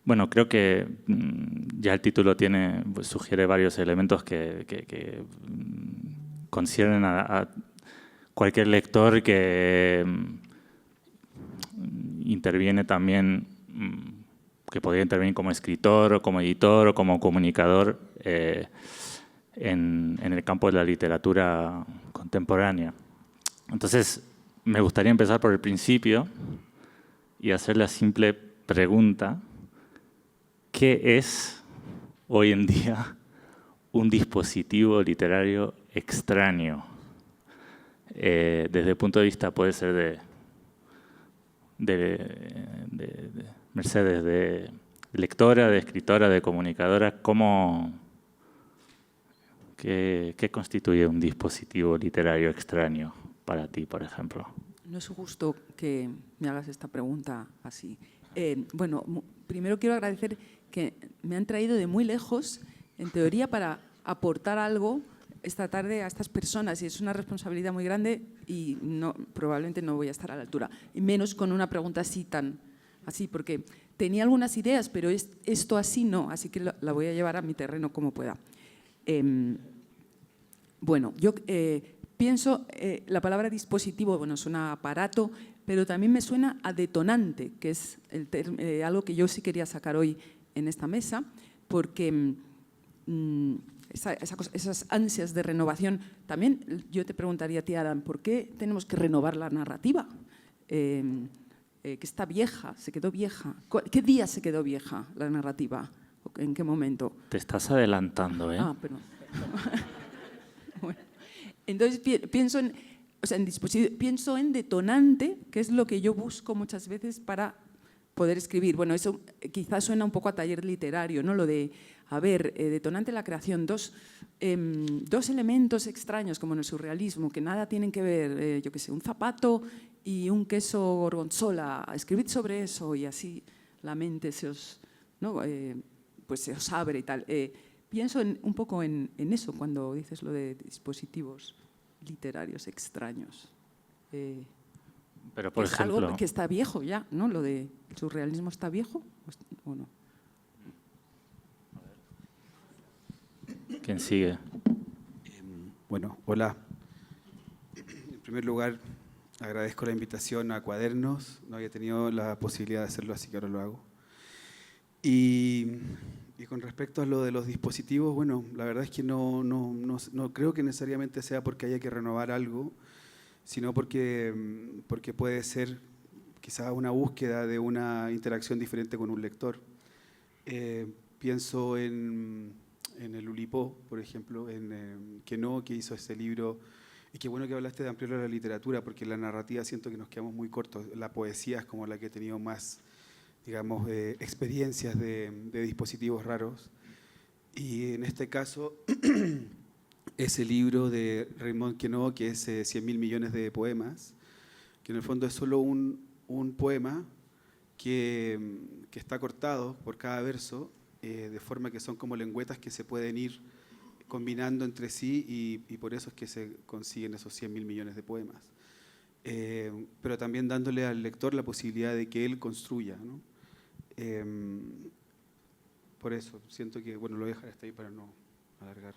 Bueno, creo que ya el título sugiere varios elementos que conciernen a cualquier lector que interviene también, que podría intervenir como escritor o como editor o como comunicador en el campo de la literatura contemporánea. Entonces, me gustaría empezar por el principio y hacer la simple pregunta: ¿qué es hoy en día un dispositivo literario extraño? Desde el punto de vista, puede ser de Mercedes, de lectora, de escritora, de comunicadora, ¿qué constituye un dispositivo literario extraño para ti, por ejemplo? No es justo que me hagas esta pregunta así. Bueno, primero quiero agradecer que me han traído de muy lejos, en teoría, para aportar algo esta tarde a estas personas, y es una responsabilidad muy grande y probablemente no voy a estar a la altura, y menos con una pregunta así, porque tenía algunas ideas, pero esto así no, así que la voy a llevar a mi terreno como pueda. Bueno, yo pienso, la palabra dispositivo, bueno, suena a aparato, pero también me suena a detonante, que es algo que yo sí quería sacar hoy en esta mesa, porque esas ansias de renovación, también yo te preguntaría a ti, Adam, ¿por qué tenemos que renovar la narrativa? Que está vieja, se quedó vieja. ¿Qué día se quedó vieja la narrativa? ¿En qué momento? Te estás adelantando, ¿eh? Ah, perdón. Bueno, entonces pienso pienso en detonante, que es lo que yo busco muchas veces para poder escribir. Bueno, eso quizás suena un poco a taller literario, ¿no? Lo de, a ver, detonante la creación, dos elementos extraños como en el surrealismo, que nada tienen que ver, yo qué sé, un zapato y un queso gorgonzola. Escribid sobre eso y así la mente se os, ¿no? Pues se os abre y tal. Pienso un poco en eso cuando dices lo de dispositivos literarios extraños. Pero, por ejemplo, algo que está viejo ya, ¿no? Lo de surrealismo está viejo, ¿o no? ¿Quién sigue? Bueno, hola. En primer lugar, agradezco la invitación a Cuadernos. No había tenido la posibilidad de hacerlo, así que ahora lo hago. Y con respecto a lo de los dispositivos, bueno, la verdad es que no creo que necesariamente sea porque haya que renovar algo, sino porque puede ser quizás una búsqueda de una interacción diferente con un lector. Pienso en el Oulipo, por ejemplo, en Queneau, que hizo este libro. Y qué bueno que hablaste de ampliar la literatura, porque la narrativa siento que nos quedamos muy cortos. La poesía es como la que he tenido más, digamos, experiencias de dispositivos raros. Y en este caso, ese libro de Raymond Queneau, que es 100.000 millones de poemas, que en el fondo es solo un poema que está cortado por cada verso, de forma que son como lengüetas que se pueden ir combinando entre sí, y por eso es que se consiguen esos 100.000 millones de poemas. Pero también dándole al lector la posibilidad de que él construya, ¿no? Por eso, siento que, bueno, lo voy a dejar hasta ahí para no alargar.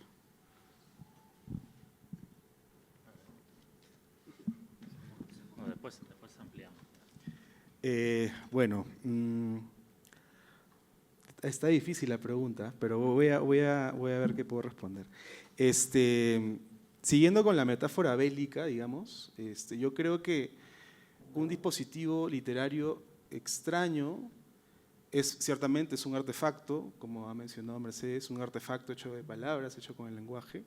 Después ampliamos. Bueno, está difícil la pregunta, pero voy a ver qué puedo responder. Siguiendo con la metáfora bélica, digamos, yo creo que un dispositivo literario extraño ciertamente es un artefacto, como ha mencionado Mercedes, un artefacto hecho de palabras, hecho con el lenguaje,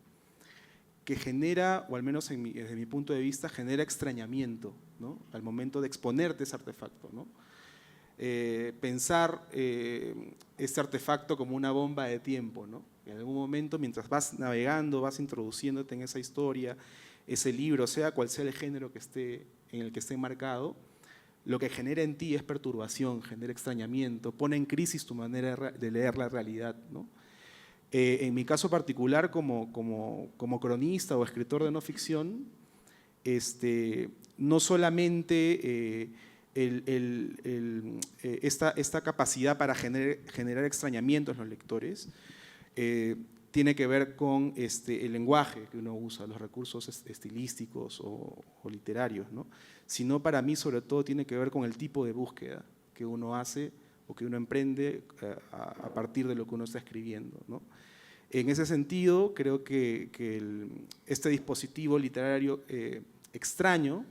que genera, o al menos desde mi punto de vista, genera extrañamiento, ¿no? Al momento de exponerte ese artefacto, ¿no? Pensar este artefacto como una bomba de tiempo, ¿no? En algún momento, mientras vas navegando, vas introduciéndote en esa historia, ese libro, sea cual sea el género en el que esté marcado, lo que genera en ti es perturbación, genera extrañamiento, pone en crisis tu manera de leer la realidad, ¿no? En mi caso particular, como cronista o escritor de no ficción, no solamente esta capacidad para generar extrañamientos en los lectores tiene que ver con el lenguaje que uno usa, los recursos estilísticos o literarios, ¿no? Sino para mí sobre todo tiene que ver con el tipo de búsqueda que uno hace o que uno emprende a partir de lo que uno está escribiendo, ¿no? En ese sentido, creo que este dispositivo literario extraño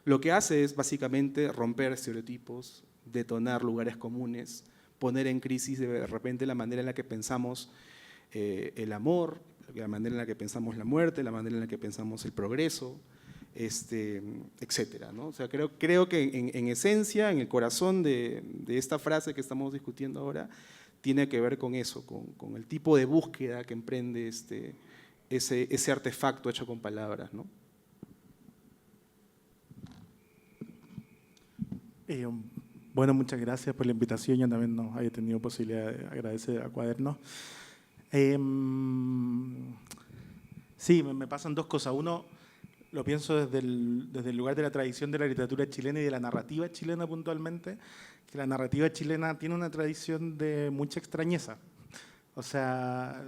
lo que hace es básicamente romper estereotipos, detonar lugares comunes, poner en crisis de repente la manera en la que pensamos el amor, la manera en la que pensamos la muerte, la manera en la que pensamos el progreso, etcétera, ¿no? O sea, creo que en esencia, en el corazón de esta frase que estamos discutiendo ahora, tiene que ver con eso, con el tipo de búsqueda que emprende ese artefacto hecho con palabras, ¿no? Bueno, muchas gracias por la invitación. Yo también no había tenido posibilidad de agradecer a Cuadernos. Sí, me pasan dos cosas. Uno, lo pienso desde el lugar de la tradición de la literatura chilena y de la narrativa chilena puntualmente, que la narrativa chilena tiene una tradición de mucha extrañeza. O sea,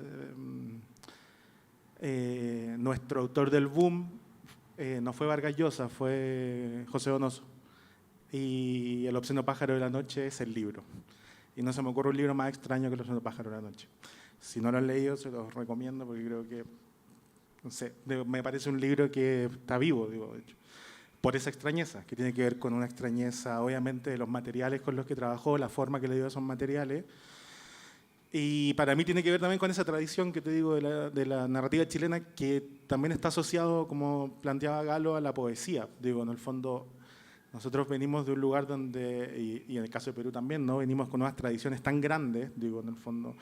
nuestro autor del boom no fue Vargas Llosa, fue José Donoso. Y El obsceno pájaro de la noche es el libro. Y no se me ocurre un libro más extraño que El obsceno pájaro de la noche. Si no lo han leído, se los recomiendo porque creo que, no sé, me parece un libro que está vivo, digo, de hecho, por esa extrañeza, que tiene que ver con una extrañeza, obviamente, de los materiales con los que trabajó, la forma que le dio a esos materiales. Y para mí tiene que ver también con esa tradición que te digo de la narrativa chilena, que también está asociado, como planteaba Galo, a la poesía. Digo, en el fondo, nosotros venimos de un lugar donde, y en el caso de Perú también, ¿no? Venimos con unas tradiciones tan grandes, digo, en el fondo,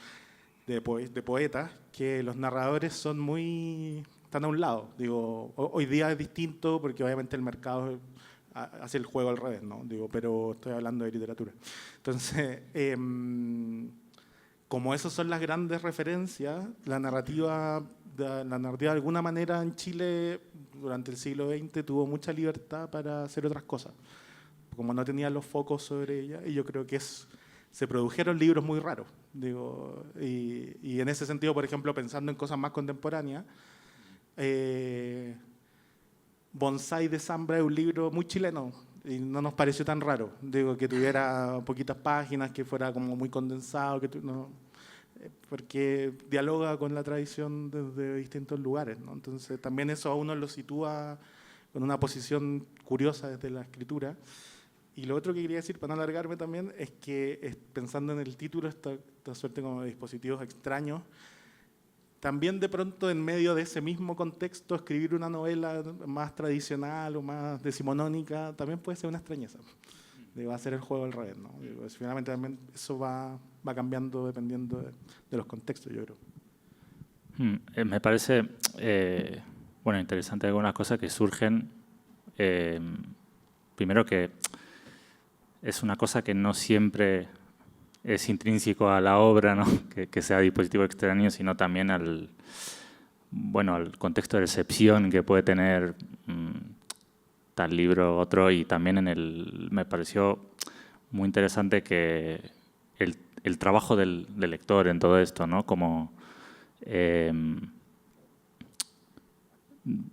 de poetas, que los narradores están a un lado. Digo, hoy día es distinto porque obviamente el mercado hace el juego al revés, ¿no? Digo, pero estoy hablando de literatura. Entonces, como esas son las grandes referencias, la narrativa de alguna manera en Chile durante el siglo XX tuvo mucha libertad para hacer otras cosas, como no tenía los focos sobre ella, y yo creo que se produjeron libros muy raros. Digo, y en ese sentido, por ejemplo, pensando en cosas más contemporáneas, Bonsai de Zambra es un libro muy chileno y no nos pareció tan raro, digo, que tuviera poquitas páginas, que fuera como muy condensado, porque dialoga con la tradición desde distintos lugares, ¿no? Entonces también eso a uno lo sitúa con una posición curiosa desde la escritura. Y lo otro que quería decir, para no alargarme también, es que pensando en el título, esta suerte como de dispositivos extraños, también de pronto en medio de ese mismo contexto escribir una novela más tradicional o más decimonónica también puede ser una extrañeza. Va a ser el juego al revés, ¿no? Finalmente también eso va cambiando dependiendo de los contextos, yo creo. Me parece interesante algunas cosas que surgen. Primero que es una cosa que no siempre es intrínseco a la obra, ¿no? que sea dispositivo extraño, sino también al contexto de recepción que puede tener tal libro otro, y también me pareció muy interesante que el trabajo del lector en todo esto, ¿no? Como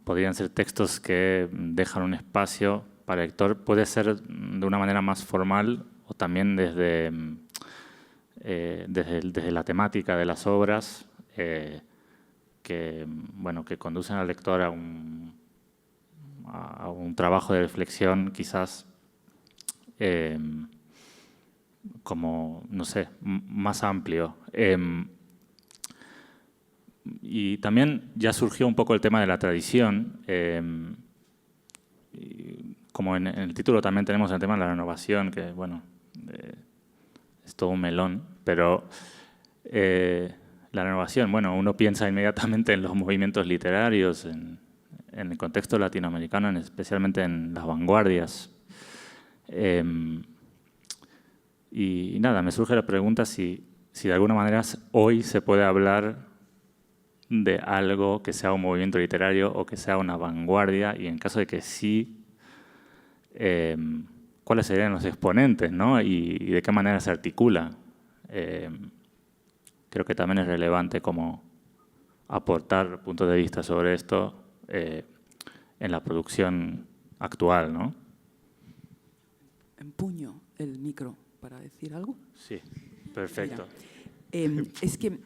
podrían ser textos que dejan un espacio para el lector, puede ser de una manera más formal o también desde la temática de las obras que conducen al lector a un trabajo de reflexión quizás como, no sé, más amplio. Y también ya surgió un poco el tema de la tradición. Como en el título también tenemos el tema de la renovación, que bueno, es todo un melón, pero la renovación, bueno, uno piensa inmediatamente en los movimientos literarios, en el contexto latinoamericano, especialmente en las vanguardias. Y nada, me surge la pregunta si de alguna manera hoy se puede hablar de algo que sea un movimiento literario o que sea una vanguardia, y en caso de que sí, cuáles serían los exponentes, ¿no? Y de qué manera se articula. Creo que también es relevante como aportar puntos de vista sobre esto en la producción actual, ¿no? Empuño el micro para decir algo. Sí, perfecto. Mira, es que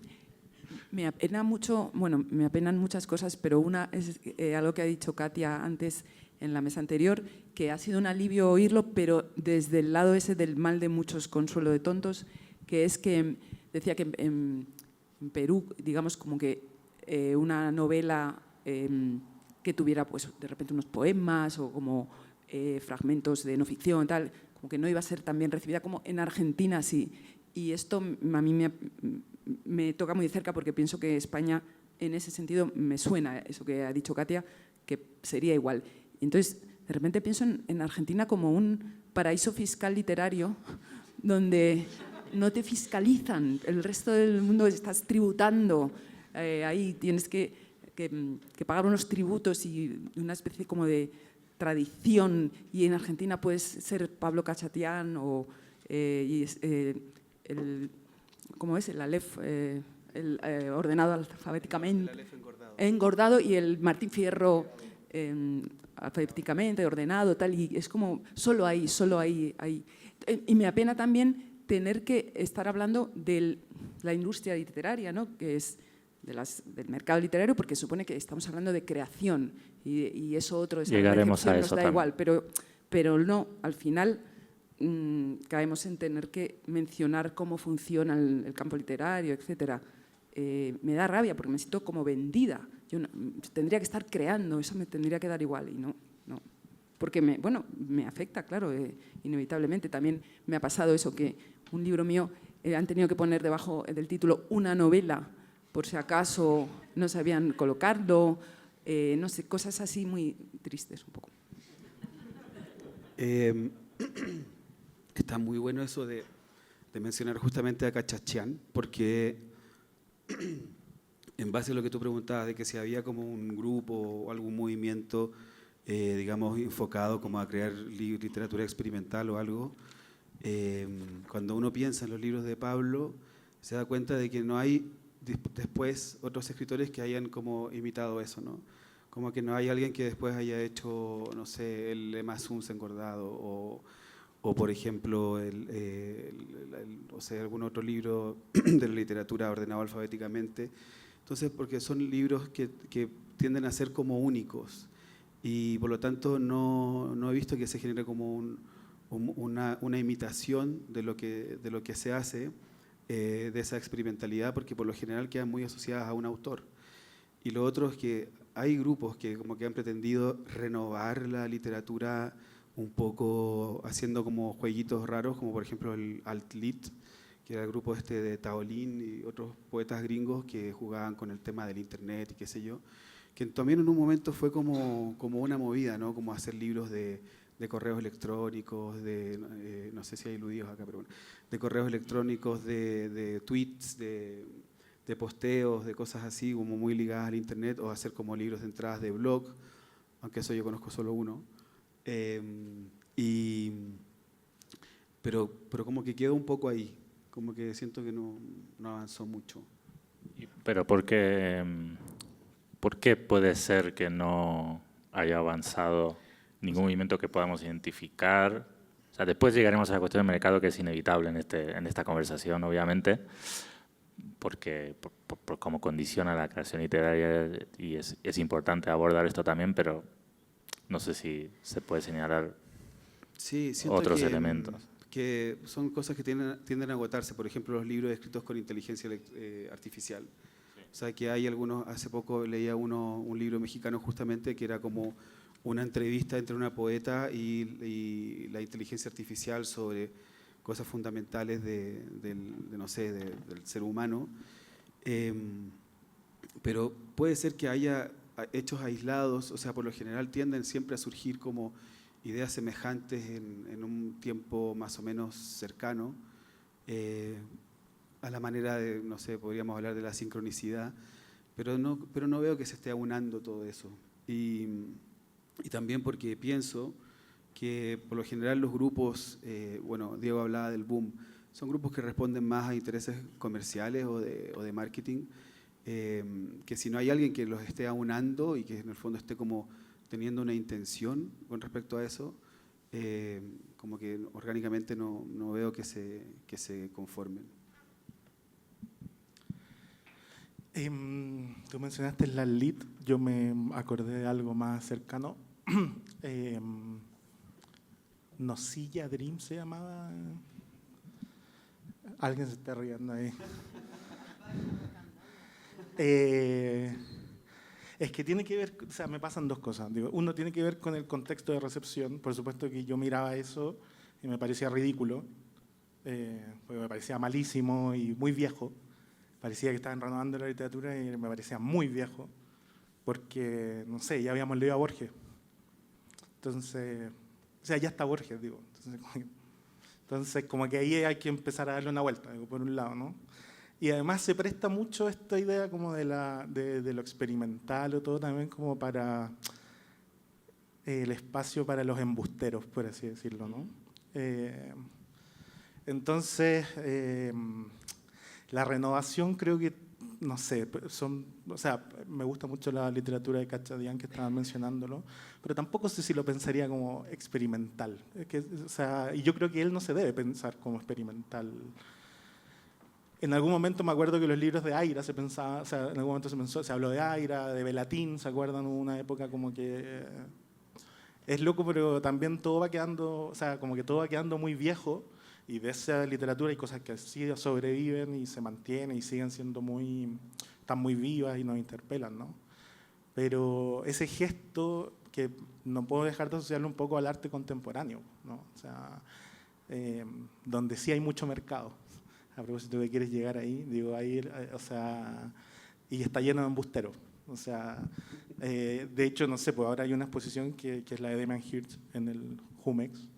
me apena mucho, bueno, me apenan muchas cosas, pero una es algo que ha dicho Katia antes en la mesa anterior, que ha sido un alivio oírlo, pero desde el lado ese del mal de muchos, consuelo de tontos, que es que decía que en Perú, digamos, como que una novela que tuviera, pues, de repente unos poemas o como fragmentos de no ficción, tal, como que no iba a ser tan bien recibida como en Argentina, sí. Y esto a mí me toca muy de cerca porque pienso que España, en ese sentido, me suena eso que ha dicho Katia, que sería igual. Entonces, de repente pienso en Argentina como un paraíso fiscal literario donde no te fiscalizan, el resto del mundo estás tributando, ahí tienes que pagar unos tributos y una especie como de tradición, y en Argentina puedes ser Pablo Cachatián o ¿cómo es? El Aleph, ordenado alfabéticamente. El Aleph engordado. Engordado, y el Martín Fierro alfabéticamente, ordenado, tal, y es como solo ahí. Y me apena también tener que estar hablando de la industria literaria, ¿no? Que es del mercado literario, porque supone que estamos hablando de creación y eso otro, esa Llegaremos a recepción eso nos da también. igual, pero no, al final caemos en tener que mencionar cómo funciona el campo literario, etcétera. Me da rabia porque me siento como vendida. Yo tendría que estar creando, eso me tendría que dar igual y no. Porque me afecta, claro, inevitablemente. También me ha pasado eso, que un libro mío han tenido que poner debajo del título una novela, por si acaso no sabían colocarlo, no sé, cosas así muy tristes un poco. Está muy bueno eso de mencionar justamente a Cachachián, porque en base a lo que tú preguntabas, de que si había como un grupo o algún movimiento, digamos, enfocado como a crear literatura experimental o algo, cuando uno piensa en los libros de Pablo, se da cuenta de que no hay después otros escritores que hayan como imitado eso, ¿no? Como que no hay alguien que después haya hecho, no sé, el Emma Suns engordado o por ejemplo, o sea, algún otro libro de la literatura ordenado alfabéticamente. Entonces, porque son libros que tienden a ser como únicos y por lo tanto no he visto que se genere como una imitación de lo que se hace, de esa experimentalidad, porque por lo general quedan muy asociadas a un autor. Y lo otro es que hay grupos que como que han pretendido renovar la literatura un poco haciendo como jueguitos raros, como por ejemplo el Alt-Lit, que era el grupo de Taolín y otros poetas gringos que jugaban con el tema del internet y qué sé yo, que también en un momento fue como una movida, ¿no? Como hacer libros de correos electrónicos, no sé si hay eludidos acá, pero bueno, de correos electrónicos, de tweets, de posteos, de cosas así, como muy ligadas al internet, o hacer como libros de entradas de blog, aunque eso yo conozco solo uno. Pero como que quedó un poco ahí, como que siento que no avanzó mucho. Pero ¿por qué puede ser que no haya avanzado ningún movimiento que podamos identificar? O sea, después llegaremos a la cuestión del mercado, que es inevitable en esta conversación, obviamente, porque por cómo condiciona la creación literaria, y es importante abordar esto también, pero no sé si se puede señalar Sí, siento otros elementos. Que son cosas que tienden a agotarse. Por ejemplo, los libros escritos con inteligencia artificial. Sí. O sea, que hay algunos, hace poco leía un libro mexicano justamente que era como una entrevista entre una poeta y la inteligencia artificial sobre cosas fundamentales no sé, del ser humano. Pero puede ser que haya hechos aislados, o sea, por lo general tienden siempre a surgir como ideas semejantes en un tiempo más o menos cercano, a la manera de, no sé, podríamos hablar de la sincronicidad, pero no veo que se esté aunando todo eso. Y también porque pienso que por lo general los grupos, bueno, Diego hablaba del boom, son grupos que responden más a intereses comerciales o de marketing, que si no hay alguien que los esté aunando y que en el fondo esté como teniendo una intención con respecto a eso, como que orgánicamente no veo que se conformen. Tú mencionaste la lead, yo me acordé de algo más cercano. Nosilla Dream se llamaba. Alguien se está riendo ahí. Es que tiene que ver, o sea, me pasan dos cosas. Digo, uno tiene que ver con el contexto de recepción. Por supuesto que yo miraba eso y me parecía ridículo, porque me parecía malísimo y muy viejo. Parecía que estaban renovando la literatura y me parecía muy viejo, porque, no sé, ya habíamos leído a Borges. Entonces, o sea, ya está Borges, digo. Entonces, como que ahí hay que empezar a darle una vuelta, digo, por un lado, ¿no? Y además se presta mucho esta idea como de lo experimental o todo también como para el espacio para los embusteros, por así decirlo, ¿no? Entonces, la renovación creo que, no sé, o sea, me gusta mucho la literatura de Khachatian que estaban mencionándolo, pero tampoco sé si lo pensaría como experimental. O sea, y yo creo que él no se debe pensar como experimental. En algún momento me acuerdo que los libros de Aira se pensaba, o sea, en algún momento se habló de Aira, de Belatín, ¿se acuerdan? Hubo una época como que es loco, pero también todo va quedando, o sea, como que todo va quedando muy viejo. Y de esa literatura hay cosas que sí sobreviven y se mantienen y siguen siendo están muy vivas y nos interpelan, ¿no? Pero ese gesto que no puedo dejar de asociarlo un poco al arte contemporáneo, ¿no? O sea, donde sí hay mucho mercado. A propósito de que quieres llegar ahí, digo, ahí, o sea, y está lleno de embusteros. O sea, de hecho, no sé, pues ahora hay una exposición que es la de Damian Hirst en el Jumex,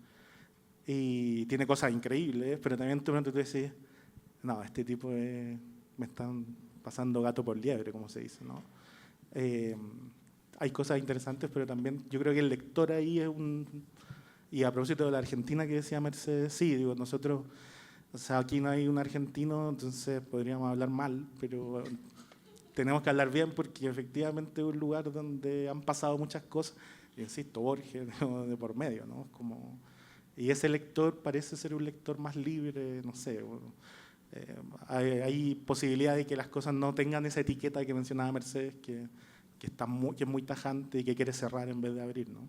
y tiene cosas increíbles, pero también tú decís, no, este tipo me están pasando gato por liebre, como se dice, ¿no? Hay cosas interesantes, pero también yo creo que el lector ahí es y a propósito de la Argentina que decía Mercedes, sí, digo, nosotros, o sea, aquí no hay un argentino, entonces podríamos hablar mal, pero tenemos que hablar bien porque efectivamente es un lugar donde han pasado muchas cosas, insisto, Borges de por medio, ¿no? Como... Y ese lector parece ser un lector más libre, no sé. Hay posibilidad de que las cosas no tengan esa etiqueta que mencionaba Mercedes, que es muy tajante y que quiere cerrar en vez de abrir, ¿no?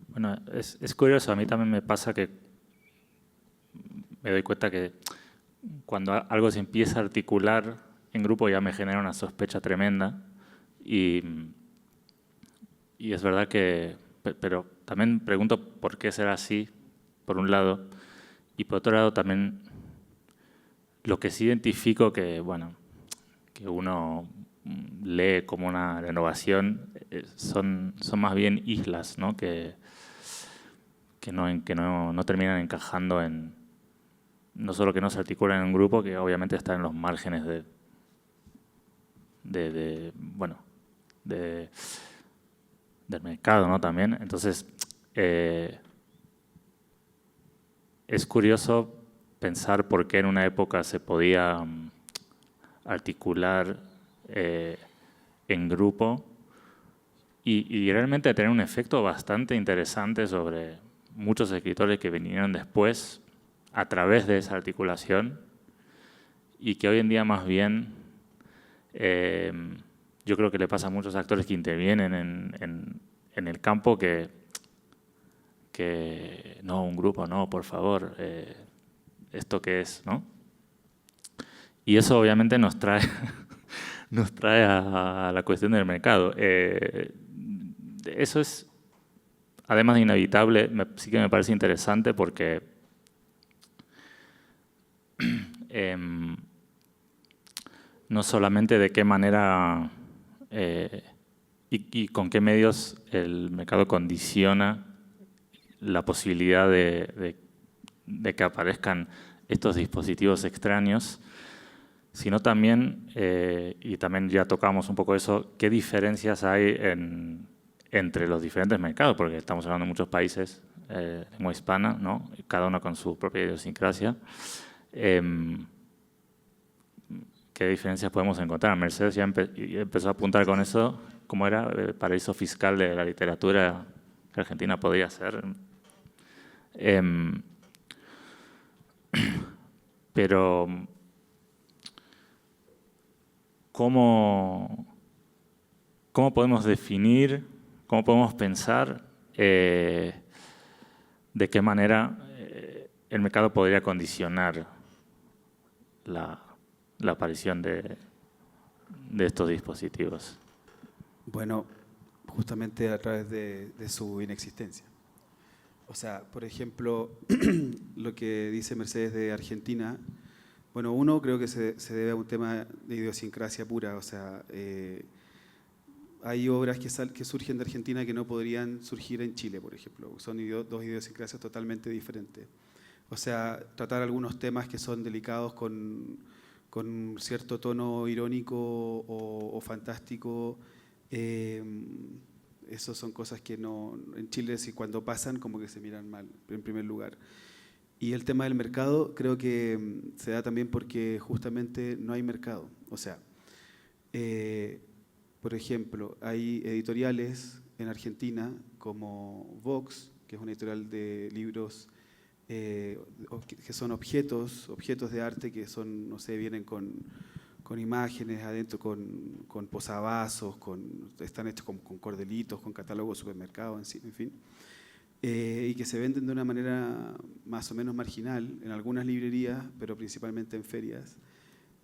Bueno, es curioso. A mí también me pasa que me doy cuenta que cuando algo se empieza a articular en grupo ya me genera una sospecha tremenda. Y es verdad que... Pero también pregunto por qué será así, por un lado, y por otro lado también lo que sí identifico que, bueno, que uno lee como una renovación son más bien islas, ¿no? Que no terminan encajando en, no solo que no se articulan en un grupo, que obviamente están en los márgenes del mercado, ¿no? También. Entonces, es curioso pensar por qué en una época se podía articular en grupo y realmente tener un efecto bastante interesante sobre muchos escritores que vinieron después a través de esa articulación y que hoy en día más bien yo creo que le pasa a muchos actores que intervienen en el campo que no, un grupo, no, por favor, ¿esto qué es? ¿No? Y eso obviamente nos trae a la cuestión del mercado. Eso es, además de inevitable, sí que me parece interesante porque no solamente de qué manera y con qué medios el mercado condiciona la posibilidad de que aparezcan estos dispositivos extraños, sino también, y también ya tocamos un poco eso, qué diferencias hay en entre los diferentes mercados, porque estamos hablando de muchos países, lengua hispana, ¿no? Cada uno con su propia idiosincrasia. ¿Qué diferencias podemos encontrar? Mercedes ya empezó a apuntar con eso, ¿cómo era? El paraíso fiscal de la literatura que Argentina podría ser. Pero, ¿cómo podemos definir, cómo podemos pensar de qué manera el mercado podría condicionar la aparición de estos dispositivos? Bueno, justamente a través de su inexistencia. O sea, por ejemplo, lo que dice Mercedes de Argentina, bueno, uno creo que se debe a un tema de idiosincrasia pura. O sea, hay obras que surgen de Argentina que no podrían surgir en Chile, por ejemplo. Son dos idiosincrasias totalmente diferentes. O sea, tratar algunos temas que son delicados con cierto tono irónico o fantástico, esas son cosas que no, en Chile cuando pasan como que se miran mal, en primer lugar. Y el tema del mercado creo que se da también porque justamente no hay mercado. O sea, por ejemplo, hay editoriales en Argentina como Vox, que es una editorial de libros que son objetos de arte que son, no sé, vienen con imágenes adentro, con posavasos, están hechos con cordelitos, con catálogos de supermercados, en fin, y que se venden de una manera más o menos marginal en algunas librerías, pero principalmente en ferias.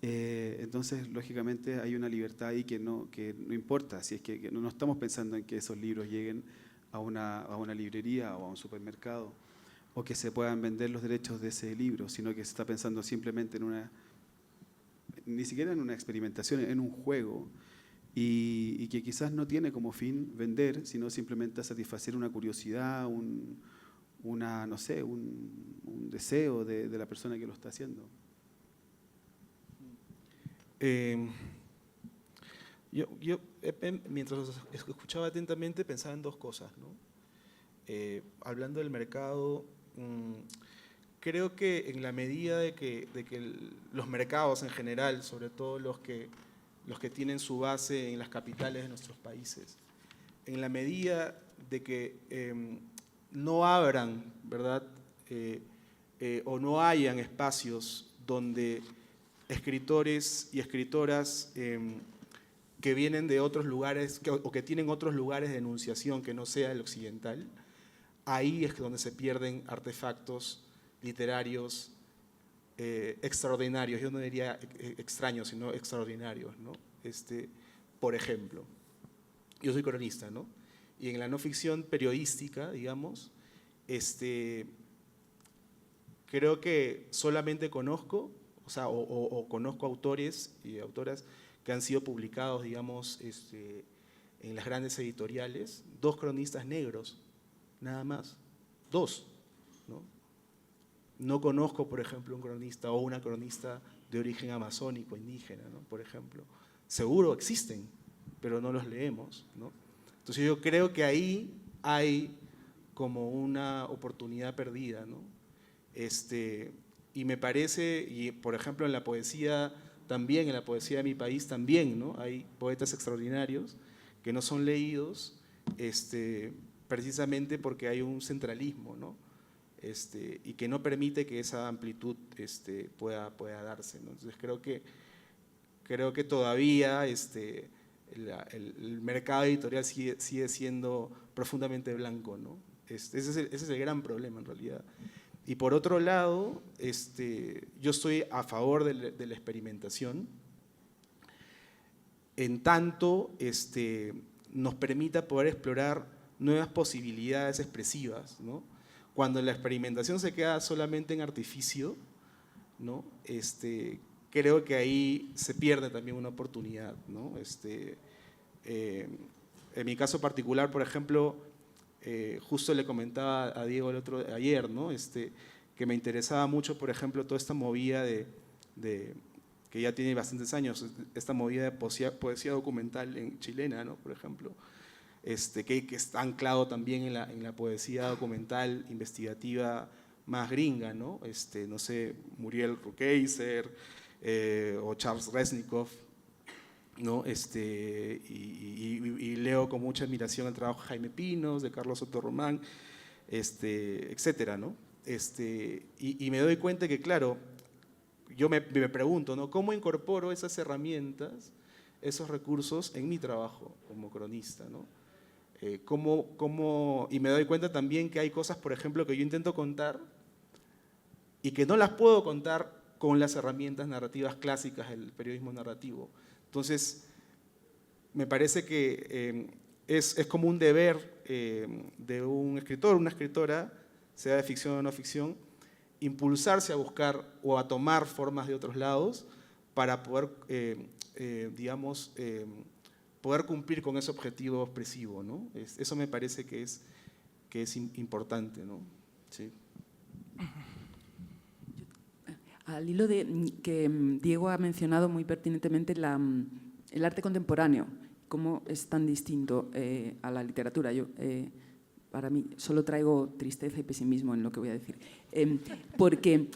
Entonces, lógicamente, hay una libertad ahí que no importa, si es que no estamos pensando en que esos libros lleguen a una librería o a un supermercado, o que se puedan vender los derechos de ese libro, sino que se está pensando simplemente ni siquiera en una experimentación, en un juego, y que quizás no tiene como fin vender, sino simplemente satisfacer una curiosidad, un deseo de la persona que lo está haciendo. Yo mientras los escuchaba atentamente pensaba en dos cosas, ¿no? Hablando del mercado, creo que en la medida de que los mercados en general, sobre todo los que tienen su base en las capitales de nuestros países, en la medida de que no abran, ¿verdad? O no hayan espacios donde escritores y escritoras que vienen de otros lugares o que tienen otros lugares de enunciación que no sea el occidental, ahí es donde se pierden artefactos literarios extraordinarios. Yo no diría extraños, sino extraordinarios, ¿no? Por ejemplo, yo soy cronista, ¿no? Y en la no ficción periodística, digamos, creo que solamente conozco, o sea, o conozco autores y autoras que han sido publicados, digamos, en las grandes editoriales, 2 cronistas negros, nada más, 2, ¿no? No conozco, por ejemplo, un cronista o una cronista de origen amazónico, indígena, ¿no? Por ejemplo. Seguro existen, pero no los leemos, ¿no? Entonces yo creo que ahí hay como una oportunidad perdida, ¿no? Y me parece, y por ejemplo en la poesía también, en la poesía de mi país también, ¿no? Hay poetas extraordinarios que no son leídos, precisamente porque hay un centralismo, ¿no? Y que no permite que esa amplitud pueda darse, ¿no? Entonces creo que todavía el mercado editorial sigue siendo profundamente blanco, ¿no? Ese es el gran problema en realidad. Y por otro lado, yo estoy a favor de la experimentación, en tanto nos permita poder explorar nuevas posibilidades expresivas, ¿no? Cuando la experimentación se queda solamente en artificio, ¿no? Creo que ahí se pierde también una oportunidad, ¿no? En mi caso particular, por ejemplo, justo le comentaba a Diego ayer, ¿no? Que me interesaba mucho, por ejemplo, toda esta movida que ya tiene bastantes años, esta movida de poesía documental chilena, ¿no? Por ejemplo, que está anclado también en la poesía documental, investigativa más gringa, ¿no? No sé, Muriel Rukeyser o Charles Resnick, ¿no? Y leo con mucha admiración el trabajo de Jaime Pinos, de Carlos Soto Román, etcétera, ¿no? Y me doy cuenta que, claro, yo me pregunto, ¿no? ¿Cómo incorporo esas herramientas, esos recursos en mi trabajo como cronista, ¿no? Y me doy cuenta también que hay cosas, por ejemplo, que yo intento contar y que no las puedo contar con las herramientas narrativas clásicas del periodismo narrativo. Entonces, me parece que es como un deber de un escritor, una escritora, sea de ficción o no ficción, impulsarse a buscar o a tomar formas de otros lados para poder, poder cumplir con ese objetivo expresivo, ¿no? Eso me parece que es importante, ¿no? Sí. Al hilo de que Diego ha mencionado muy pertinentemente el arte contemporáneo, cómo es tan distinto a la literatura. Yo, para mí, solo traigo tristeza y pesimismo en lo que voy a decir. Porque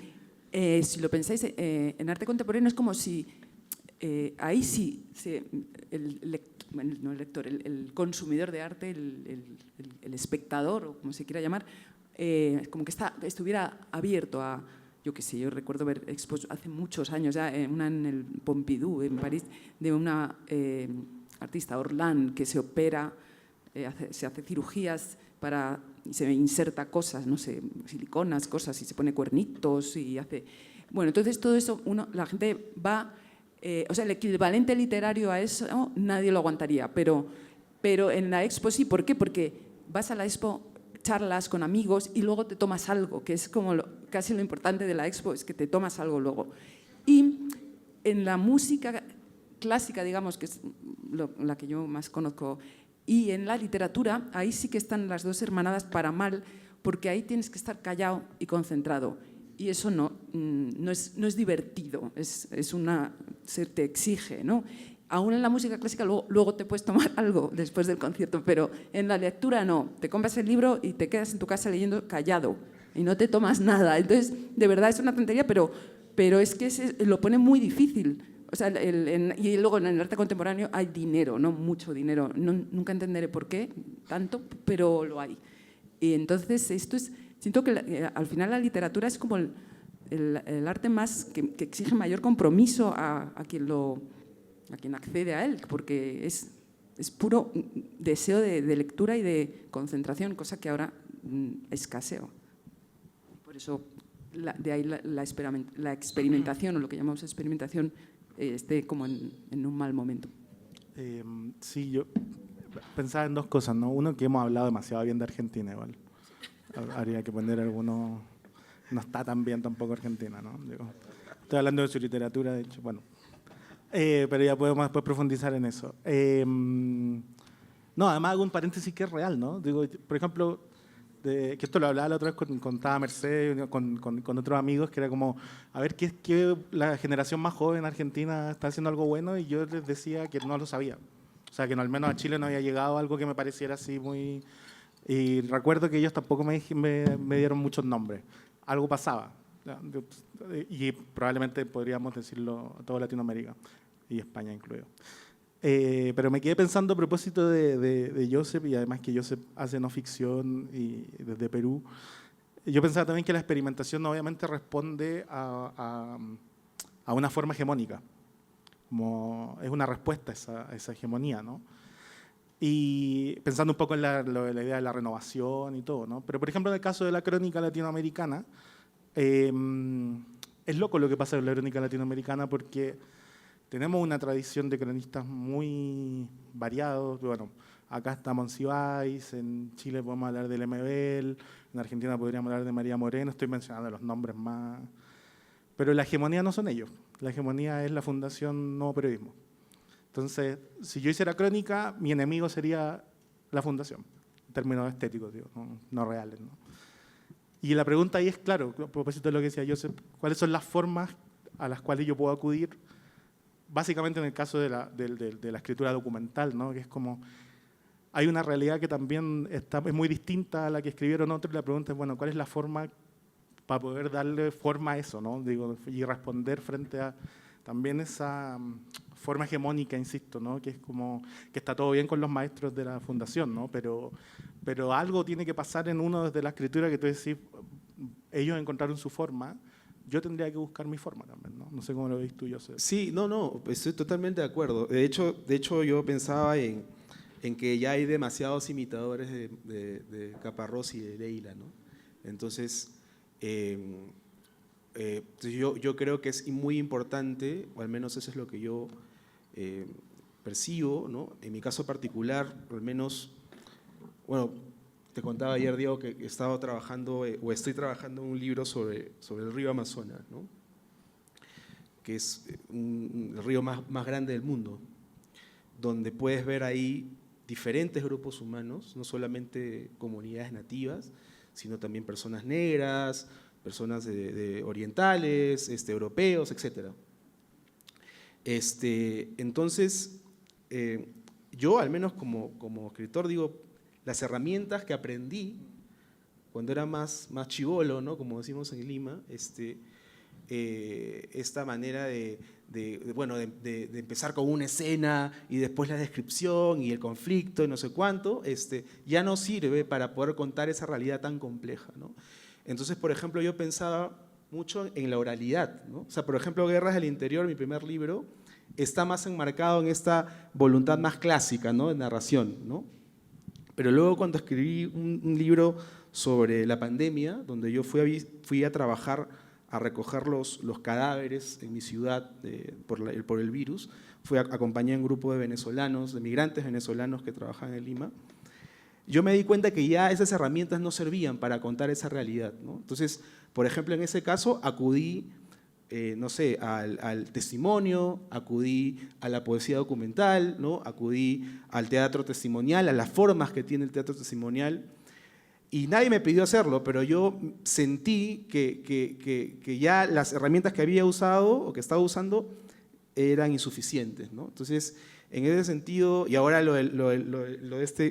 si lo pensáis, en arte contemporáneo es como si ahí sí el consumidor de arte, el espectador, o como se quiera llamar, como que estuviera abierto a, yo qué sé, yo recuerdo ver expos hace muchos años ya, una en el Pompidou, en París, de una artista, Orlan, que se opera, se hace cirugías y se inserta cosas, no sé, siliconas, cosas, y se pone cuernitos y hace… Bueno, entonces todo eso, la gente va… o sea, el equivalente literario a eso nadie lo aguantaría, pero en la expo sí. ¿Por qué? Porque vas a la expo, charlas con amigos y luego te tomas algo, que es como casi lo importante de la expo, es que te tomas algo luego. Y en la música clásica, digamos, que es la que yo más conozco, y en la literatura, ahí sí que están las dos hermanadas para mal, porque ahí tienes que estar callado y concentrado. Y eso no es divertido, se te exige, ¿no? Aún en la música clásica luego te puedes tomar algo después del concierto, pero en la lectura no. Te compras el libro y te quedas en tu casa leyendo callado y no te tomas nada. Entonces, de verdad es una tontería, pero es que lo pone muy difícil. O sea, y luego en el arte contemporáneo hay dinero, ¿no? Mucho dinero. Nunca entenderé por qué tanto, pero lo hay. Y entonces siento que al final la literatura es como el arte más que exige mayor compromiso a quien accede a él, porque es puro deseo de lectura y de concentración, cosa que ahora escaseo. Por eso de ahí la experimentación, o lo que llamamos experimentación, esté como en un mal momento. Sí, yo pensaba en dos cosas, ¿no? Uno, que hemos hablado demasiado bien de Argentina, igual. Habría que poner alguno… No está tan bien tampoco Argentina, ¿no? Digo, estoy hablando de su literatura, de hecho, bueno. Pero ya podemos después profundizar en eso. No, además hago un paréntesis que es real, ¿no? Digo, por ejemplo, que esto lo hablaba la otra vez con Taba Merced, con otros amigos, que era como, a ver, ¿qué la generación más joven argentina está haciendo algo bueno? Y yo les decía que no lo sabía. O sea, que no, al menos a Chile no había llegado algo que me pareciera así muy… Y recuerdo que ellos tampoco me dieron muchos nombres. Algo pasaba. Y probablemente podríamos decirlo a toda Latinoamérica, y España incluido. Pero me quedé pensando a propósito de Joseph, y además que Joseph hace no ficción y desde Perú. Yo pensaba también que la experimentación obviamente responde a una forma hegemónica, como es una respuesta a esa hegemonía, ¿no? Y pensando un poco en la idea de la renovación y todo, ¿no? Pero, por ejemplo, en el caso de la crónica latinoamericana, es loco lo que pasa con la crónica latinoamericana, porque tenemos una tradición de cronistas muy variados. Bueno, acá está Monsiváis, en Chile podemos hablar del Lemebel, en Argentina podríamos hablar de María Moreno, estoy mencionando los nombres más… Pero la hegemonía no son ellos, la hegemonía es la Fundación Nuevo Periodismo. Entonces, si yo hiciera crónica, mi enemigo sería la Fundación, en términos estéticos, digo, no reales, ¿no? Y la pregunta ahí es, claro, a propósito de lo que decía Joseph, ¿cuáles son las formas a las cuales yo puedo acudir? Básicamente en el caso de la escritura documental, ¿no? Que es como… hay una realidad que también es muy distinta a la que escribieron otros, y la pregunta es, bueno, ¿cuál es la forma para poder darle forma a eso, ¿no? Digo, y responder frente a también esa forma hegemónica, insisto, ¿no? Que es como que está todo bien con los maestros de la fundación, ¿no? Pero algo tiene que pasar en uno desde la escritura que tú decís, ellos encontraron su forma, yo tendría que buscar mi forma también, ¿no? No sé cómo lo ves tú, José. Sí, no, estoy totalmente de acuerdo. De hecho yo pensaba en que ya hay demasiados imitadores de Caparrós y de Leila, ¿no? Entonces, yo creo que es muy importante, o al menos eso es lo que yo percibo, ¿no? En mi caso particular, al menos, bueno, te contaba ayer, Diego, que he estado trabajando, o estoy trabajando en un libro sobre el río Amazonas, ¿no? Que es el río más grande del mundo, donde puedes ver ahí diferentes grupos humanos, no solamente comunidades nativas, sino también personas negras, personas de orientales, europeos, etc. Entonces, yo al menos como escritor digo, las herramientas que aprendí cuando era más chibolo, ¿no? Como decimos en Lima, esta manera de empezar con una escena y después la descripción y el conflicto y no sé cuánto, ya no sirve para poder contar esa realidad tan compleja, ¿no? Entonces, por ejemplo, yo pensaba mucho en la oralidad, ¿no? O sea, por ejemplo, Guerras del Interior, mi primer libro, está más enmarcado en esta voluntad más clásica, ¿no? De narración, ¿no? Pero luego cuando escribí un libro sobre la pandemia, donde yo fui a trabajar a recoger los cadáveres en mi ciudad por el virus, acompañé a un grupo de venezolanos, de migrantes venezolanos que trabajaban en Lima. Yo me di cuenta que ya esas herramientas no servían para contar esa realidad, ¿no? Entonces, por ejemplo, en ese caso acudí, no sé, al testimonio, acudí a la poesía documental, ¿no? Acudí al teatro testimonial, a las formas que tiene el teatro testimonial. Y nadie me pidió hacerlo, pero yo sentí que ya las herramientas que había usado o que estaba usando eran insuficientes, ¿no? Entonces, en ese sentido, y ahora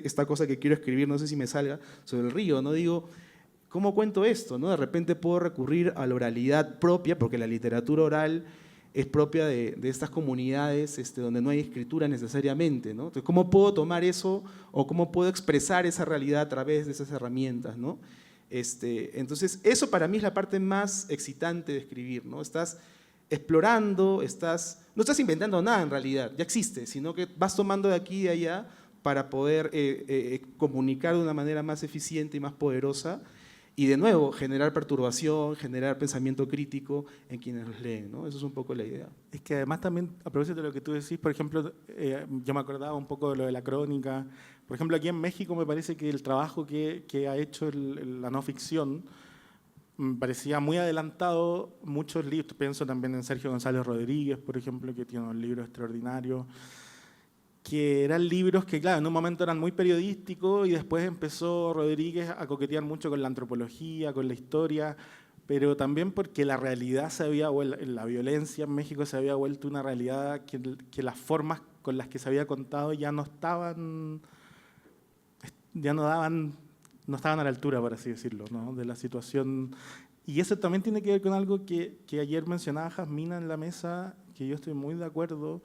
esta cosa que quiero escribir, no sé si me salga, sobre el río, ¿no? Digo, ¿cómo cuento esto, no? De repente puedo recurrir a la oralidad propia, porque la literatura oral es propia de estas comunidades donde no hay escritura necesariamente, ¿no? Entonces, ¿cómo puedo tomar eso o cómo puedo expresar esa realidad a través de esas herramientas, ¿no? Entonces, eso para mí es la parte más excitante de escribir, ¿no? Estás explorando, no estás inventando nada en realidad, ya existe, sino que vas tomando de aquí y de allá para poder comunicar de una manera más eficiente y más poderosa. Y de nuevo, generar perturbación, generar pensamiento crítico en quienes los leen, ¿no? Eso es un poco la idea. Es que además también, a propósito de lo que tú decís, por ejemplo, yo me acordaba un poco de lo de la crónica. Por ejemplo, aquí en México me parece que el trabajo que ha hecho la no ficción me parecía muy adelantado. Muchos libros, pienso también en Sergio González Rodríguez, por ejemplo, que tiene un libro extraordinario, que eran libros que, claro, en un momento eran muy periodísticos y después empezó Rodríguez a coquetear mucho con la antropología, con la historia, pero también porque la realidad la violencia en México se había vuelto una realidad que las formas con las que se había contado ya no estaban a la altura, por así decirlo, ¿no? De la situación. Y eso también tiene que ver con algo que ayer mencionaba Jasmina en la mesa, que yo estoy muy de acuerdo,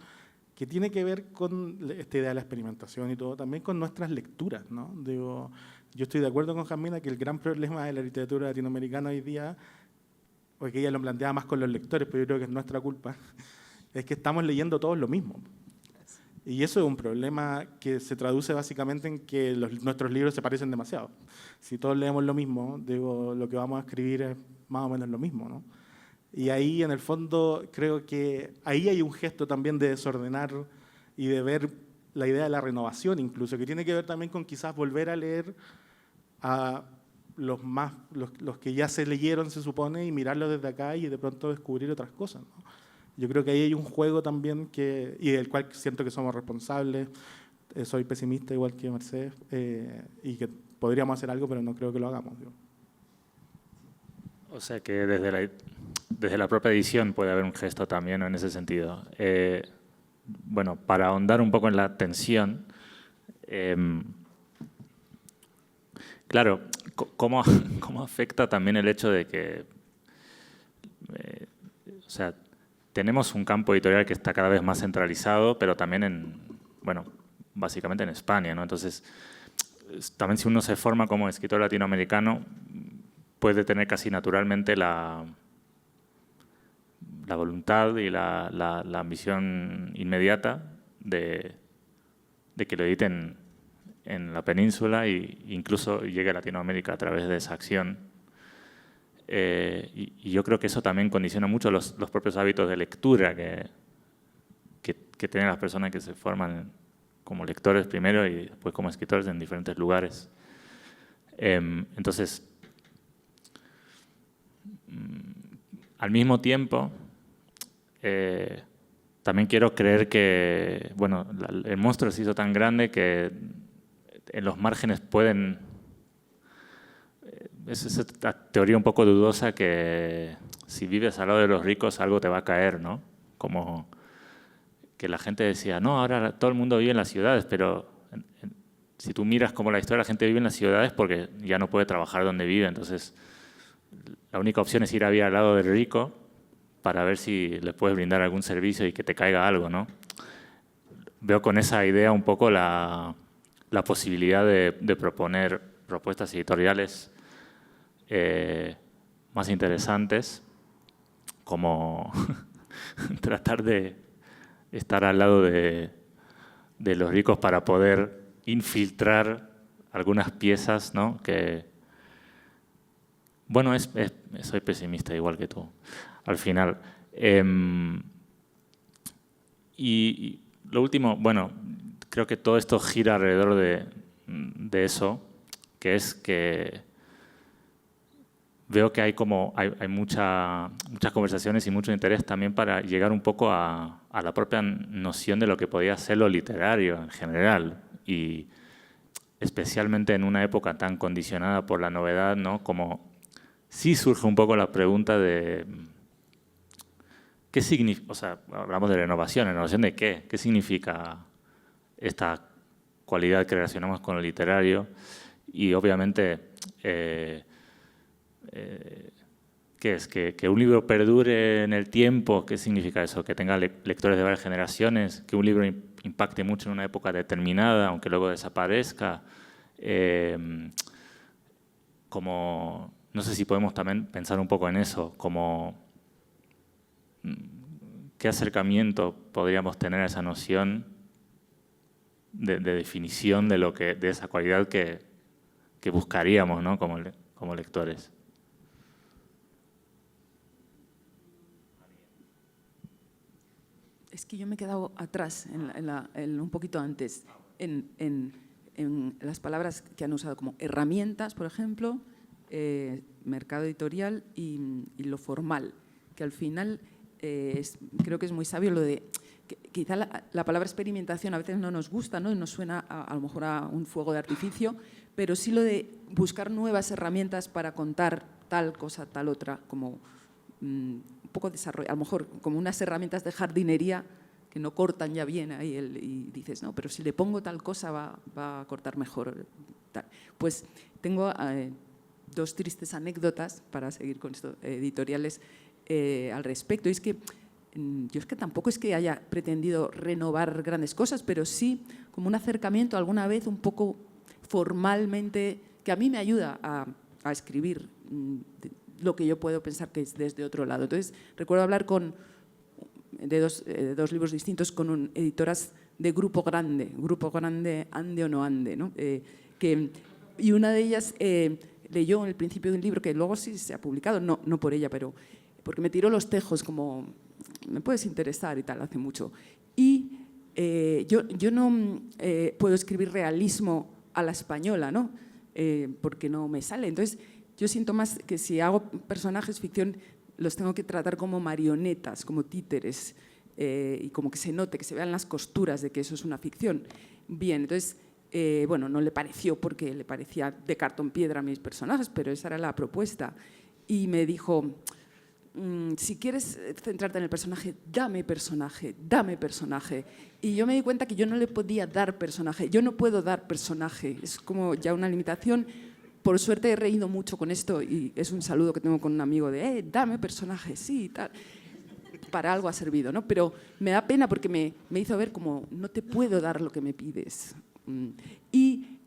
que tiene que ver con esta idea de la experimentación y todo, también con nuestras lecturas, ¿no? Digo, yo estoy de acuerdo con Jasmina que el gran problema de la literatura latinoamericana hoy día, porque ella lo planteaba más con los lectores, pero yo creo que es nuestra culpa, es que estamos leyendo todos lo mismo. Y eso es un problema que se traduce básicamente en que nuestros libros se parecen demasiado. Si todos leemos lo mismo, digo, lo que vamos a escribir es más o menos lo mismo, ¿no? Y ahí, en el fondo, creo que ahí hay un gesto también de desordenar y de ver la idea de la renovación incluso, que tiene que ver también con quizás volver a leer a los que ya se leyeron, se supone, y mirarlos desde acá y de pronto descubrir otras cosas, ¿no? Yo creo que ahí hay un juego también y del cual siento que somos responsables. Soy pesimista igual que Mercedes y que podríamos hacer algo, pero no creo que lo hagamos, digo. O sea que desde la propia edición puede haber un gesto también, ¿no? En ese sentido. Bueno, para ahondar un poco en la tensión, claro, ¿cómo afecta también el hecho de que, o sea, tenemos un campo editorial que está cada vez más centralizado, pero también bueno, básicamente en España, ¿no? Entonces, también si uno se forma como escritor latinoamericano, puede tener casi naturalmente la voluntad y la ambición inmediata de que lo editen en la península e incluso llegue a Latinoamérica a través de esa acción. Y yo creo que eso también condiciona mucho los propios hábitos de lectura que tienen las personas que se forman como lectores primero y después como escritores en diferentes lugares. Entonces, al mismo tiempo, también quiero creer que, bueno, el monstruo se hizo tan grande que en los márgenes pueden... Es esa teoría un poco dudosa que si vives al lado de los ricos algo te va a caer, ¿no? Como que la gente decía, no, ahora todo el mundo vive en las ciudades, pero si tú miras cómo la historia de la gente vive en las ciudades porque ya no puede trabajar donde vive, entonces la única opción es ir a vivir al lado del rico para ver si le puedes brindar algún servicio y que te caiga algo, ¿no? Veo con esa idea un poco la posibilidad de proponer propuestas editoriales más interesantes, como tratar de estar al lado de los ricos para poder infiltrar algunas piezas, ¿no? Que, bueno, soy pesimista igual que tú, al final. Y lo último, bueno, creo que todo esto gira alrededor de eso, que es que veo que hay muchas conversaciones y mucho interés también para llegar un poco a la propia noción de lo que podía ser lo literario en general, y especialmente en una época tan condicionada por la novedad, ¿no? Como sí surge un poco la pregunta de qué significa, o sea, hablamos de renovación de qué significa esta cualidad que relacionamos con lo literario, y obviamente ¿qué es? Que un libro perdure en el tiempo. ¿Qué significa eso? Que tenga lectores de varias generaciones, que un libro impacte mucho en una época determinada, aunque luego desaparezca. Como, no sé si podemos también pensar un poco en eso, como qué acercamiento podríamos tener a esa noción de definición de esa cualidad que buscaríamos, ¿no? como lectores. Es que yo me he quedado atrás, un poquito antes, en las palabras que han usado como herramientas, por ejemplo, mercado editorial y lo formal, que al final creo que es muy sabio lo de… Quizá la palabra experimentación a veces no nos gusta, ¿no? Y nos suena a lo mejor a un fuego de artificio, pero sí lo de buscar nuevas herramientas para contar tal cosa, tal otra, como… un poco desarrollo, a lo mejor como unas herramientas de jardinería que no cortan ya bien ahí y dices, no, pero si le pongo tal cosa va a cortar mejor. Tal. Pues tengo dos tristes anécdotas para seguir con esto, editoriales al respecto. Y es que yo es que tampoco es que haya pretendido renovar grandes cosas, pero sí como un acercamiento alguna vez un poco formalmente, que a mí me ayuda a escribir lo que yo puedo pensar que es desde otro lado. Entonces, recuerdo hablar de dos libros distintos con editoras de Grupo Grande, Ande o no Ande, ¿no? Y una de ellas leyó en el principio de un libro que luego sí se ha publicado, no por ella, pero porque me tiró los tejos como, me puedes interesar y tal, hace mucho. Y yo no puedo escribir realismo a la española, ¿no? Porque no me sale. Entonces, yo siento más que si hago personajes ficción, los tengo que tratar como marionetas, como títeres, y como que se note, que se vean las costuras de que eso es una ficción. Bien, entonces, bueno, no le pareció porque le parecía de cartón piedra a mis personajes, pero esa era la propuesta. Y me dijo, si quieres centrarte en el personaje, dame personaje, dame personaje. Y yo me di cuenta que yo no le podía dar personaje, yo no puedo dar personaje, es como ya una limitación. por suerte he reído mucho con esto y es un saludo que tengo con un amigo de dame personajes, sí, tal. Para algo ha servido, ¿no? Pero me da pena porque me hizo ver como no te puedo dar lo que me pides. Y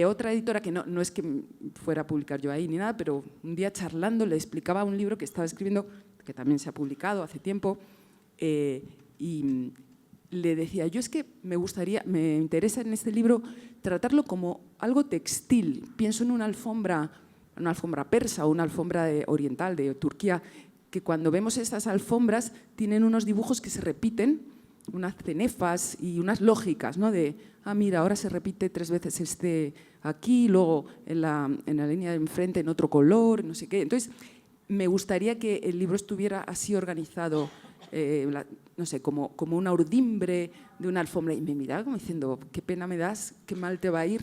otra editora, que no es que fuera a publicar yo ahí ni nada, pero un día charlando le explicaba un libro que estaba escribiendo, que también se ha publicado hace tiempo, y le decía, yo es que me interesa en este libro tratarlo como algo textil. Pienso en una alfombra persa o una alfombra oriental de Turquía, que cuando vemos estas alfombras tienen unos dibujos que se repiten, unas cenefas y unas lógicas, ¿no? De, mira, ahora se repite 3 veces aquí, luego en la línea de enfrente en otro color, no sé qué. Entonces, me gustaría que el libro estuviera así organizado, no sé, como una urdimbre de una alfombra. Y me miraba como diciendo, qué pena me das, qué mal te va a ir.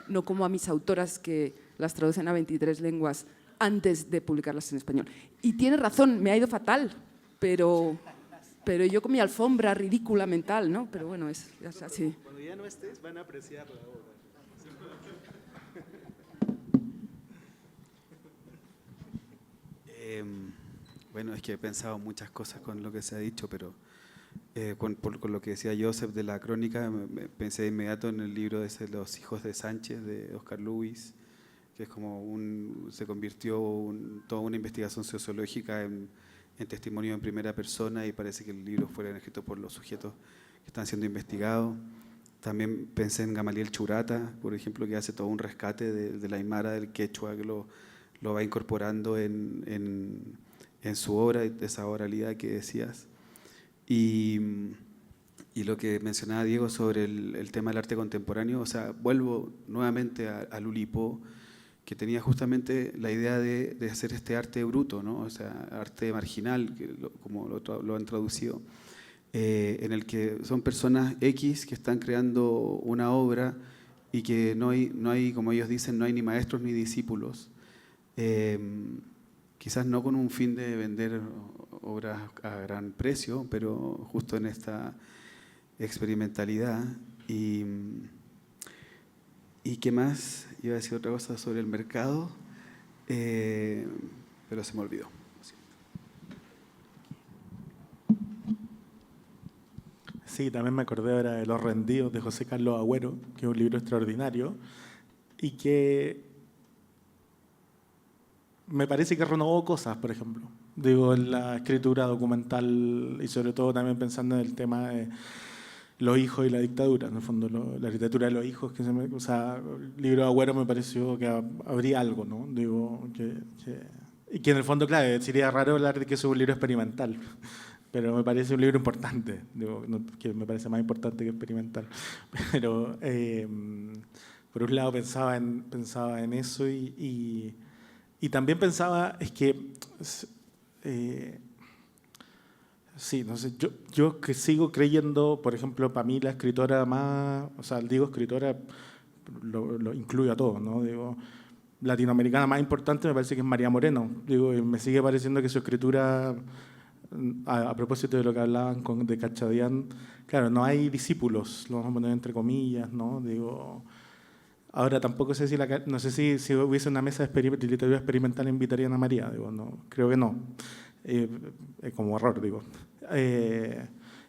No como a mis autoras que las traducen a 23 lenguas antes de publicarlas en español. Y tiene razón, me ha ido fatal, pero yo con mi alfombra ridícula mental, ¿no? Pero bueno, es así. Cuando ya no estés, van a apreciar la obra. Bueno, es que he pensado muchas cosas con lo que se ha dicho, pero con lo que decía Joseph de la crónica, pensé de inmediato en el libro de Los hijos de Sánchez, de Oscar Lewis, que es como se convirtió toda una investigación sociológica en testimonio en primera persona, y parece que el libro fue escrito por los sujetos que están siendo investigados. También pensé en Gamaliel Churata, por ejemplo, que hace todo un rescate de la aymara, del quechua, que lo va incorporando en su obra, de esa oralidad que decías. Y lo que mencionaba Diego sobre el tema del arte contemporáneo, o sea, vuelvo nuevamente a Lulipo, que tenía justamente la idea de hacer este arte bruto, ¿no? O sea, arte marginal, como lo han traducido, en el que son personas X que están creando una obra y que no hay, como ellos dicen, no hay ni maestros ni discípulos. Quizás no con un fin de vender obras a gran precio, pero justo en esta experimentalidad. ¿Y qué más? Iba a decir otra cosa sobre el mercado, pero se me olvidó. Sí, también me acordé ahora de Los rendidos de José Carlos Agüero, que es un libro extraordinario y que me parece que renovó cosas, por ejemplo. Digo, en la escritura documental y sobre todo también pensando en el tema de los hijos y la dictadura, en el fondo la literatura de los hijos, o sea, el libro de Agüero me pareció que habría algo, ¿no? Digo, y que en el fondo, claro, sería raro hablar de que es un libro experimental, pero me parece un libro importante, digo, que me parece más importante que experimental. Pero por un lado pensaba en eso y también pensaba, es que sí, no sé, yo que sigo creyendo, por ejemplo, para mí la escritora más, o sea, digo escritora, lo incluyo a todos, ¿no? Digo, latinoamericana más importante me parece que es María Moreno. Digo, me sigue pareciendo que su escritura, a propósito de lo que hablaban de Cachadián, claro, no hay discípulos, lo vamos a poner entre comillas, ¿no? Digo, ahora tampoco sé no sé si hubiese una mesa de literatura experimental invitarían a María, digo, no, creo que no. Como error, digo.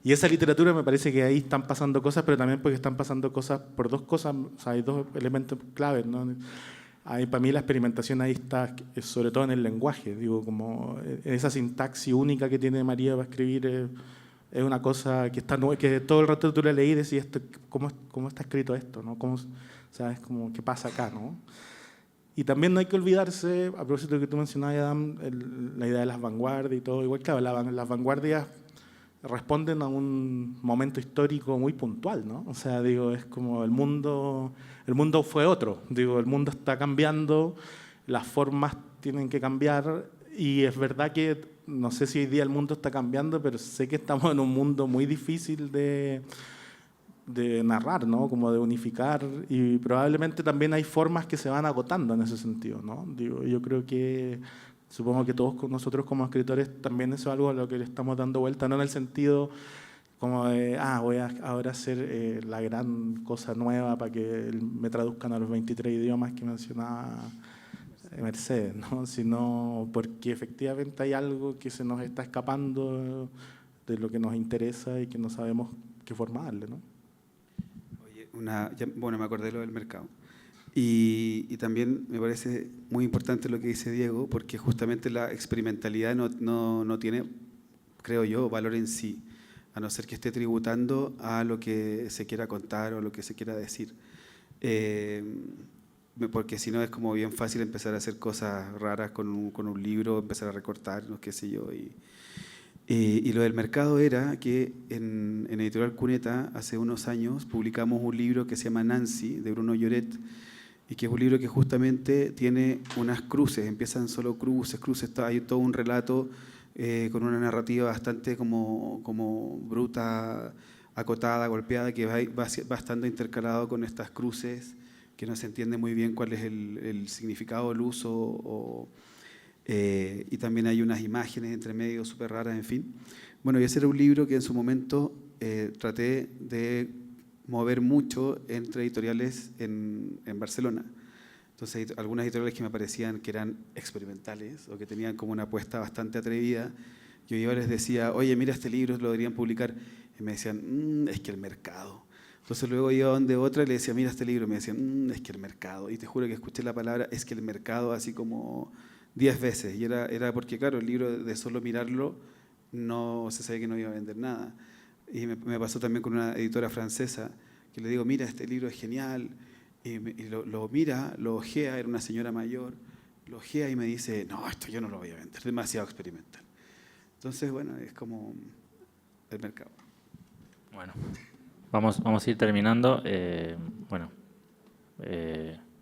Y esa literatura me parece que ahí están pasando cosas, pero también porque están pasando cosas por dos cosas, o sea, hay dos elementos claves, ¿no? Ahí, para mí la experimentación ahí está, sobre todo en el lenguaje, digo, como esa sintaxis única que tiene María para escribir es una cosa que todo el rato tú la leí y decís, ¿cómo está escrito esto? ¿No? ¿Sabes? Como, ¿qué pasa acá? ¿No? Y también no hay que olvidarse, a propósito de lo que tú mencionabas, Adam, la idea de las vanguardias y todo. Igual, claro, las vanguardias responden a un momento histórico muy puntual, ¿no? O sea, digo, es como el mundo fue otro. Digo, el mundo está cambiando, las formas tienen que cambiar y es verdad que no sé si hoy día el mundo está cambiando, pero sé que estamos en un mundo muy difícil de narrar, ¿no? Como de unificar, y probablemente también hay formas que se van agotando en ese sentido, ¿no? Digo, yo creo que, supongo que todos nosotros como escritores también eso es algo a lo que le estamos dando vuelta, no en el sentido como de, voy a ahora hacer la gran cosa nueva para que me traduzcan a los 23 idiomas que mencionaba Mercedes, ¿no? Sino porque efectivamente hay algo que se nos está escapando de lo que nos interesa y que no sabemos qué forma darle, ¿no? Oye, bueno, me acordé de lo del mercado. Y también me parece muy importante lo que dice Diego, porque justamente la experimentalidad no tiene, creo yo, valor en sí, a no ser que esté tributando a lo que se quiera contar o lo que se quiera decir. Porque si no es como bien fácil empezar a hacer cosas raras con un libro, empezar a recortar, no qué sé yo. Y lo del mercado era que en Editorial Cuneta hace unos años publicamos un libro que se llama Nancy, de Bruno Lloret, y que es un libro que justamente tiene unas cruces, empiezan solo cruces, hay todo un relato con una narrativa bastante como bruta, acotada, golpeada, que va estando intercalado con estas cruces, que no se entiende muy bien cuál es el significado, el uso, y también hay unas imágenes entre medio súper raras, en fin. Bueno, y ese era un libro que en su momento traté de mover mucho entre editoriales en Barcelona. Entonces, algunas editoriales que me parecían que eran experimentales o que tenían como una apuesta bastante atrevida, yo iba y les decía, oye, mira este libro, lo deberían publicar. Y me decían, es que el mercado. Entonces luego iba donde otra y le decía, mira este libro. Y me decían, es que el mercado. Y te juro que escuché la palabra, es que el mercado, así como 10 veces. Y era porque, claro, el libro de solo mirarlo no se sabía que no iba a vender nada. Y me pasó también con una editora francesa que le digo, mira, este libro es genial. Y lo mira, lo ojea, era una señora mayor, lo ojea y me dice, no, esto yo no lo voy a vender, es demasiado experimental. Entonces, bueno, es como el mercado. Bueno, vamos a ir terminando.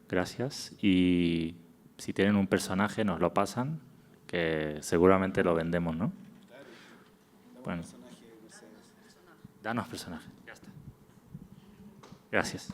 Gracias. Y si tienen un personaje, nos lo pasan, que seguramente lo vendemos, ¿no? Bueno. Danos personaje. Ya está. Gracias.